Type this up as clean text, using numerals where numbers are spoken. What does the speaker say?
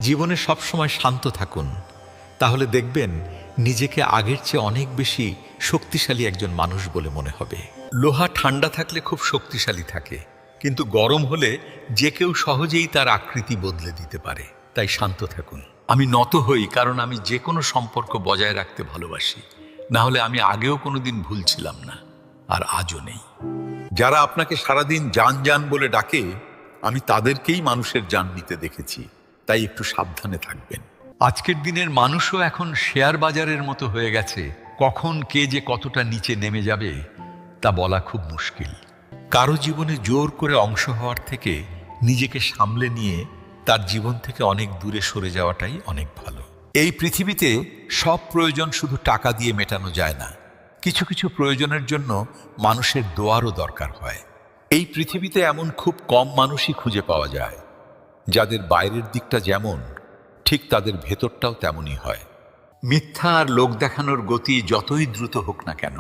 জীবনে সবসময় শান্ত থাকুন, তাহলে দেখবেন নিজেকে আগের চেয়ে অনেক বেশি শক্তিশালী একজন মানুষ বলে মনে হবে। লোহা ঠান্ডা থাকলে খুব শক্তিশালী থাকে, কিন্তু গরম হলে যে কেউ সহজেই তার আকৃতি বদলে দিতে পারে। তাই শান্ত থাকুন। আমি নত হই কারণ আমি যে কোনো সম্পর্ক বজায় রাখতে ভালোবাসি, না হলে আমি আগেও কোনোদিন ভুল ছিলাম না, আর আজও নেই। যারা আপনাকে সারাদিন জান জান বলে ডাকে, আমি তাদেরকেই মানুষের জান নিতে দেখেছি। তাই একটু সাবধানে থাকবেন। আজকের দিনের মানুষও এখন শেয়ার বাজারের মতো হয়ে গেছে। কখন কে যে কতটা নিচে নেমে যাবে তা বলা খুব মুশকিল। কারো জীবনে জোর করে অংশ হওয়ার থেকে নিজেকে সামলে নিয়ে তার জীবন থেকে অনেক দূরে সরে যাওয়াটাই অনেক ভালো। এই পৃথিবীতে সব প্রয়োজন শুধু টাকা দিয়ে মেটানো যায় না। কিছু কিছু প্রয়োজনের জন্য মানুষের দোয়ারও দরকার হয়। এই পৃথিবীতে এমন খুব কম মানুষই খুঁজে পাওয়া যায় যাদের বাইরের দিকটা যেমন, ঠিক তাদের ভেতরটাও তেমনই হয়। মিথ্যা আর লোক দেখানোর গতি যতই দ্রুত হোক না কেন,